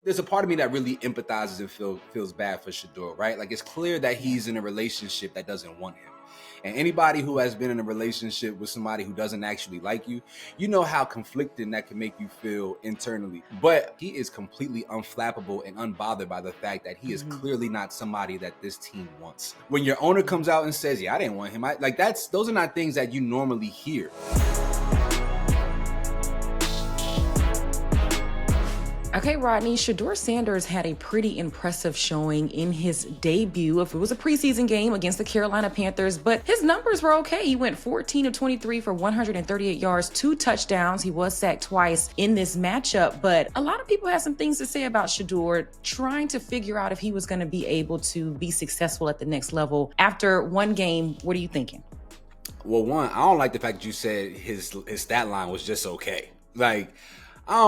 There's a part of me that really empathizes and feels bad for Shedeur, right? Like it's clear that he's in a relationship that doesn't want him. And anybody who has been in a relationship with somebody who doesn't actually like you, you know how conflicting that can make you feel internally. But he is completely unflappable and unbothered by the fact that he is clearly not somebody that this team wants. When your owner comes out and says, "Yeah, I didn't want him," those are not things that you normally hear. Okay, Rodney, Shedeur Sanders had a pretty impressive showing in his debut. If it was a preseason game against the Carolina Panthers, but his numbers were okay. He went 14 of 23 for 138 yards, 2 touchdowns. He was sacked twice in this matchup, but a lot of people had some things to say about Shedeur, trying to figure out if he was going to be able to be successful at the next level. After one game, what are you thinking? Well, one, I don't like the fact that you said his stat line was just okay. Like,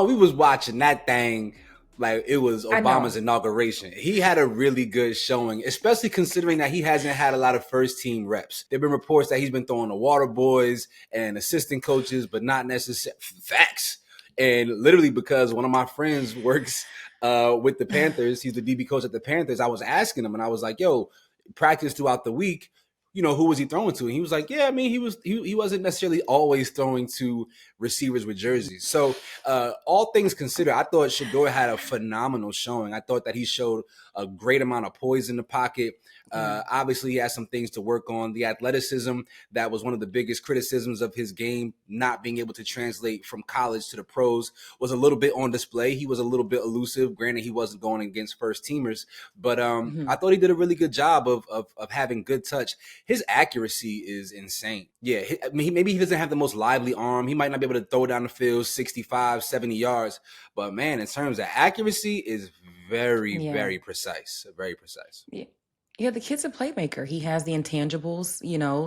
we was watching that thing like it was Obama's inauguration. He had a really good showing, especially considering that he hasn't had a lot of first team reps. There have been reports that he's been throwing the water boys and assistant coaches, but not necessarily facts. And literally because one of my friends works with the Panthers, he's the DB coach at the Panthers. I was asking him and I was like, "Yo, practice throughout the week. Who was he throwing to?" And he was like, "Yeah, I mean, he wasn't necessarily always throwing to receivers with jerseys." So all things considered, I thought Shedeur had a phenomenal showing. I thought that he showed a great amount of poise in the pocket. Obviously, he has some things to work on. The athleticism, that was one of the biggest criticisms of his game, not being able to translate from college to the pros, was a little bit on display. He was a little bit elusive. Granted, he wasn't going against first teamers, but I thought he did a really good job of having good touch. His accuracy is insane. Yeah, maybe he doesn't have the most lively arm. He might not be able to throw down the field 65, 70 yards. But, man, in terms of accuracy, is very, very precise. Very precise. Yeah, the kid's a playmaker. He has the intangibles,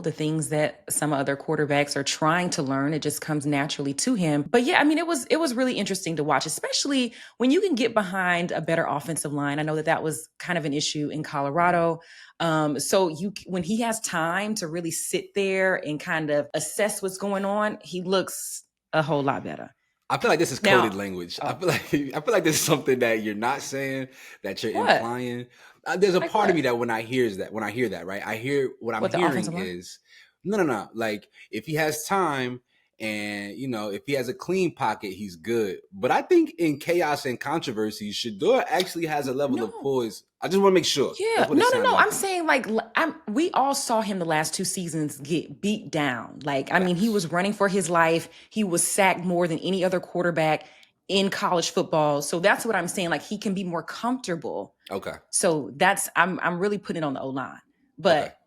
the things that some other quarterbacks are trying to learn. It just comes naturally to him. But yeah, I mean, it was really interesting to watch, especially when you can get behind a better offensive line. I know that was kind of an issue in Colorado. So when he has time to really sit there and kind of assess what's going on, he looks a whole lot better. I feel like this is coded language. I feel like this is something that you're not saying, that you're implying. There's a part of me that when I hear that, right? I hear what I'm hearing is no. Like if he has time and if he has a clean pocket, he's good. But I think in chaos and controversy, Shedeur actually has a level of poise. I just want to make sure. Yeah, no. I'm saying we all saw him the last 2 seasons get beat down. I mean, he was running for his life. He was sacked more than any other quarterback in college football. So that's what I'm saying. He can be more comfortable. Okay. So I'm really putting it on the O-line, but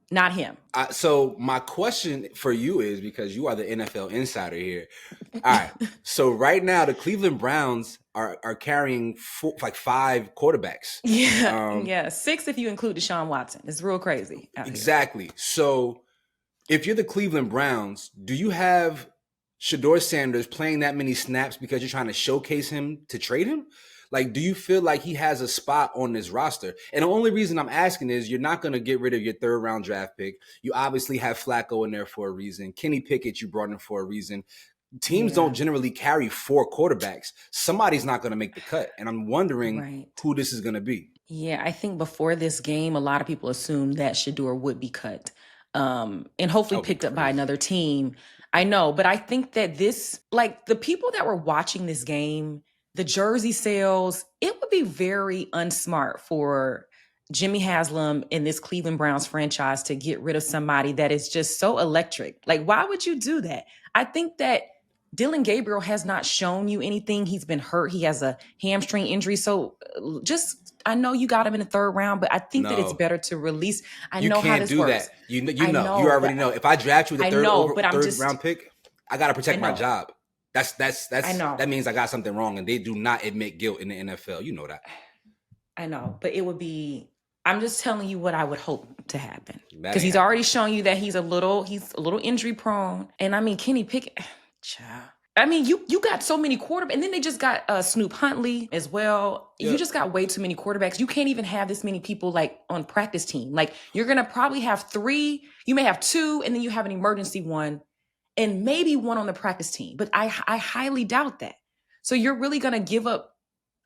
not him. So my question for you is, because you are the NFL insider here. All right. So right now the Cleveland Browns are carrying 5 quarterbacks. Yeah. 6 if you include Deshaun Watson. It's real crazy. Exactly. So if you're the Cleveland Browns, do you have Shedeur Sanders playing that many snaps because you're trying to showcase him to trade him? Do you feel like he has a spot on this roster? And the only reason I'm asking is you're not going to get rid of your 3rd round draft pick. You obviously have Flacco in there for a reason. Kenny Pickett you brought in for a reason. Teams don't generally carry 4 quarterbacks. Somebody's not going to make the cut. And I'm wondering who this is going to be. Yeah, I think before this game, a lot of people assumed that Shedeur would be cut and hopefully picked up by another team. I know, but I think that the people that were watching this game, the jersey sales, it would be very unsmart for Jimmy Haslam and this Cleveland Browns franchise to get rid of somebody that is just so electric. Why would you do that? I think that Dylan Gabriel has not shown you anything. He's been hurt. He has a hamstring injury. So I know you got him in the 3rd round, but I think that it's better to release. I know how this works. You already know. If I draft you with the 3rd round pick, I got to protect my job. That means I got something wrong, and they do not admit guilt in the NFL. You know that. I know, but it would be. I'm just telling you what I would hope to happen, because he's already shown you that he's a little injury prone. And I mean, Kenny Pickett, child. I mean, you got so many quarterbacks, and then they just got Snoop Huntley as well. Yeah. You just got way too many quarterbacks. You can't even have this many people on practice team. You're gonna probably have 3. You may have 2, and then you have an emergency one, and maybe 1 on the practice team. But I highly doubt that. So you're really gonna give up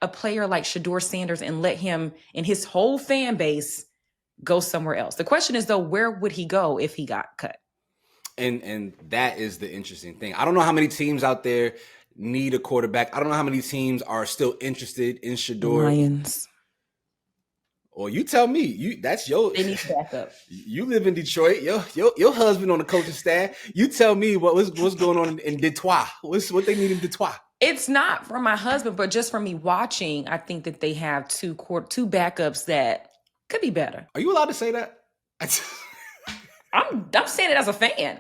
a player like Shedeur Sanders and let him and his whole fan base go somewhere else. The question is, though, where would he go if he got cut? And that is the interesting thing. I don't know how many teams out there need a quarterback. I don't know how many teams are still interested in Shedeur. Lions. Or you tell me. That's your. They need backup. You live in Detroit. Your husband on the coaching staff. You tell me what's going on in Detroit. What they need in Detroit. It's not from my husband, but just from me watching, I think that they have two backups that could be better. Are you allowed to say that? I'm saying it as a fan.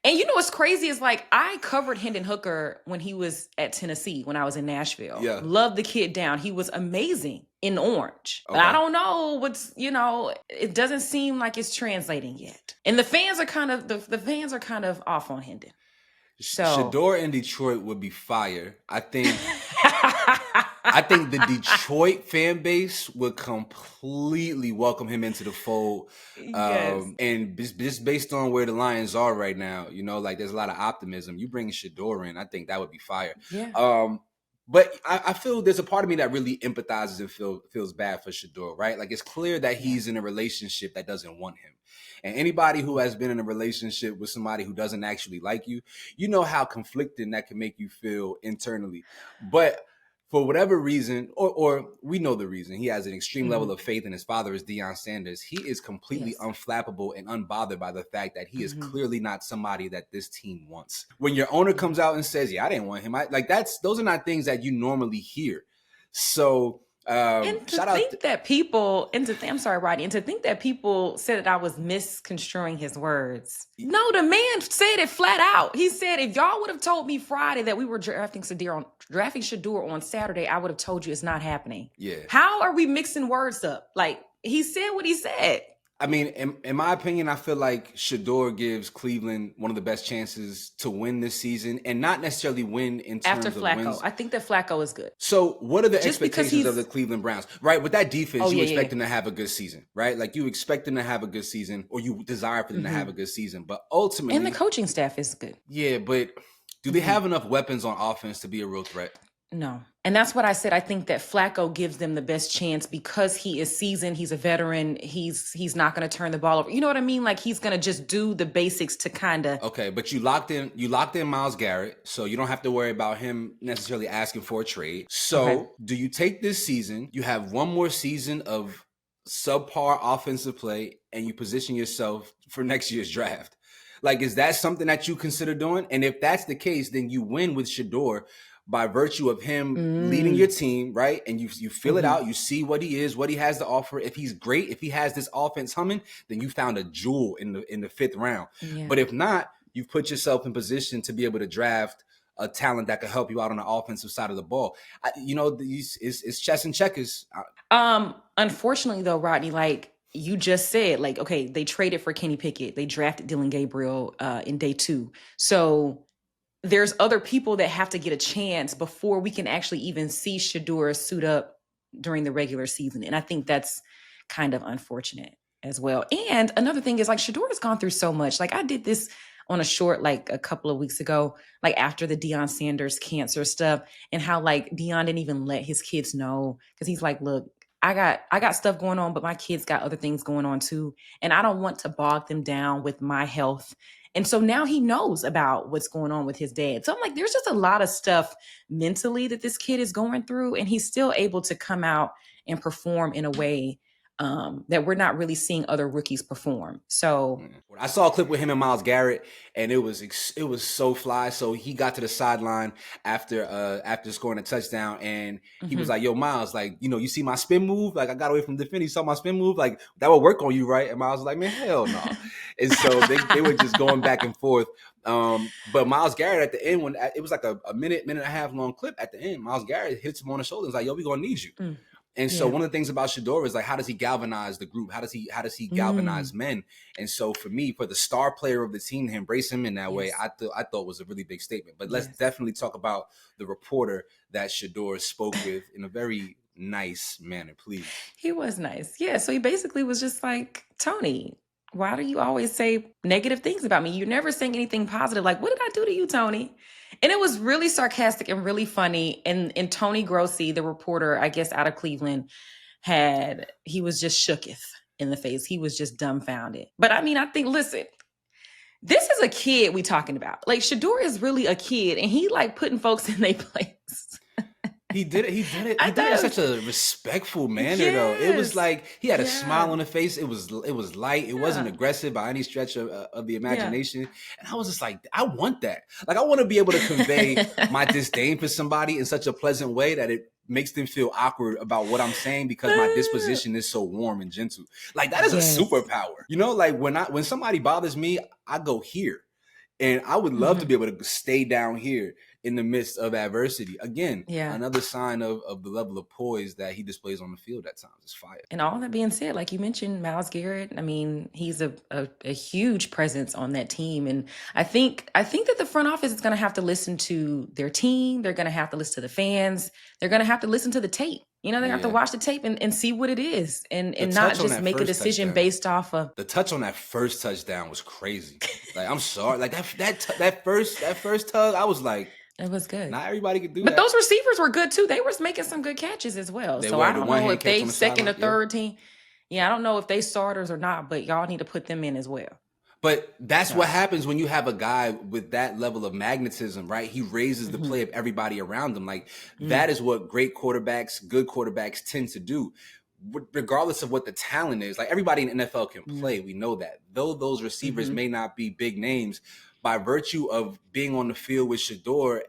And you know what's crazy is like I covered Hendon Hooker when he was at Tennessee when I was in Nashville. Yeah. Loved the kid down. He was amazing in orange. Okay. But I don't know it doesn't seem like it's translating yet. And the fans are kind of off on Hendon. So Shedeur in Detroit would be fire. I think the Detroit fan base would completely welcome him into the fold. Yes. And just based on where the Lions are right now, like there's a lot of optimism. You bring Shedeur in, I think that would be fire. Yeah. But I feel there's a part of me that really empathizes and feels bad for Shedeur, right? Like it's clear that he's in a relationship that doesn't want him. And anybody who has been in a relationship with somebody who doesn't actually like you, you know how conflicting that can make you feel internally. But for whatever reason, or we know the reason, he has an extreme level of faith, and his father is Shedeur Sanders. He is completely unflappable and unbothered by the fact that he is clearly not somebody that this team wants. When your owner comes out and says, "Yeah, I didn't want him," those are not things that you normally hear. So. And to think that people said that I was misconstruing his words. No, the man said it flat out. He said, if y'all would have told me Friday that we were drafting Shedeur on Saturday, I would have told you it's not happening. Yeah. How are we mixing words up? Like, he said what he said. I mean, in my opinion, I feel like Shedeur gives Cleveland one of the best chances to win this season, and not necessarily win in terms after of Flacco. wins. I think that Flacco is good. So what are the expectations of the Cleveland Browns? Right, with that defense, you expect them to have a good season, right? Like you expect them to have a good season, or you desire for them to have a good season. But ultimately... And the coaching staff is good. Yeah, but do they have enough weapons on offense to be a real threat? No. And that's what I said. I think that Flacco gives them the best chance because he is seasoned. He's a veteran. He's not going to turn the ball over. You know what I mean? Like he's going to just do the basics to kind of. Okay, but you locked in Myles Garrett, so you don't have to worry about him necessarily asking for a trade. So do you take this season? You have one more season of subpar offensive play, and you position yourself for next year's draft. Like, is that something that you consider doing? And if that's the case, then you win with Shedeur by virtue of him leading your team, right? And you fill it out. You see what he is, what he has to offer. If he's great, if he has this offense humming, then you found a jewel in the fifth round. Yeah. But if not, you've put yourself in position to be able to draft a talent that could help you out on the offensive side of the ball. It's chess and checkers. Unfortunately, though, Rodney, like you just said, like, okay, they traded for Kenny Pickett. They drafted Malik Gabriel in day 2. So there's other people that have to get a chance before we can actually even see Shedeur suit up during the regular season. And I think that's kind of unfortunate as well. And another thing is like Shedeur has gone through so much. Like I did this on a short, like a couple of weeks ago, like after the Shedeur Sanders cancer stuff and how like Deion didn't even let his kids know. Cause he's like, look, I got stuff going on, but my kids got other things going on too. And I don't want to bog them down with my health. And so now he knows about what's going on with his dad. So I'm like, there's just a lot of stuff mentally that this kid is going through, and he's still able to come out and perform in a way that we're not really seeing other rookies perform. So I saw a clip with him and Myles Garrett, and it was so fly. So he got to the sideline after scoring a touchdown, and he was like, "Yo, Myles, like, you see my spin move? Like, I got away from the defender. You saw my spin move? Like, that would work on you, right?" And Myles was like, "Man, hell no." And so they were just going back and forth. But Myles Garrett at the end, when it was like a minute and a half long clip at the end, Myles Garrett hits him on the shoulder and was like, "Yo, we gonna need you." And so one of the things about Shedeur is like, how does he galvanize the group? How does he galvanize men? And so for me, for the star player of the team, to embrace him in that way, I thought was a really big statement. But let's definitely talk about the reporter that Shedeur spoke with in a very nice manner, please. He was nice. Yeah. So he basically was just like, Tony, why do you always say negative things about me? You're never saying anything positive. Like, what did I do to you, Tony? And it was really sarcastic and really funny. And Tony Grossi, the reporter, I guess out of Cleveland, he was just shooketh in the face. He was just dumbfounded. But I mean, I think, listen, this is a kid we talking about. Like, Shedeur is really a kid, and he like putting folks in their place. He did it in such a respectful manner, though. It was like he had a smile on the face. It was light. It wasn't aggressive by any stretch of the imagination. And I was just like, I want that. Like, I want to be able to convey my disdain for somebody in such a pleasant way that it makes them feel awkward about what I'm saying because my disposition is so warm and gentle. Like, that is a superpower. You know, like when somebody bothers me, I go here. And I would love to be able to stay down here in the midst of adversity. Again, another sign of the level of poise that he displays on the field at times. It's fire. And all that being said, like you mentioned, Myles Garrett, I mean, he's a huge presence on that team. And I think that the front office is going to have to listen to their team. They're going to have to listen to the fans. They're going to have to listen to the tape. You know, they have to watch the tape and see what it is and not just make a decision based off of. The touch on that first touchdown was crazy. Like, I'm sorry. Like that first tug, I was like, it was good. Not everybody could do that. But those receivers were good too. They were making some good catches as well. So I don't know if they second or third team. Yeah, I don't know if they starters or not, but y'all need to put them in as well. But that's what happens when you have a guy with that level of magnetism, right? He raises the play of everybody around him. Like, that is what good quarterbacks tend to do, regardless of what the talent is. Like, everybody in the NFL can play. We know that. Though those receivers may not be big names, by virtue of being on the field with Shedeur,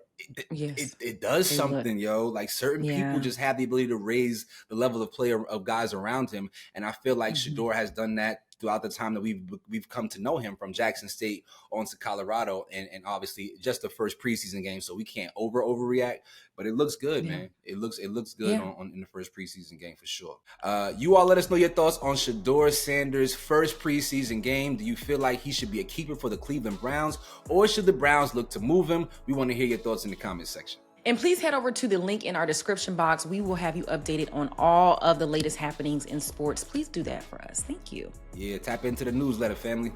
it does something, yo. Like, certain people just have the ability to raise the level of play of guys around him. And I feel like Shedeur has done that throughout the time that we've come to know him, from Jackson State on to Colorado, and obviously just the first preseason game, so we can't overreact. But it looks good, man. It looks good in the first preseason game for sure. You all let us know your thoughts on Shedeur Sanders' first preseason game. Do you feel like he should be a keeper for the Cleveland Browns, or should the Browns look to move him? We want to hear your thoughts in the comment section. And please head over to the link in our description box. We will have you updated on all of the latest happenings in sports. Please do that for us. Thank you. Yeah, tap into the newsletter, family.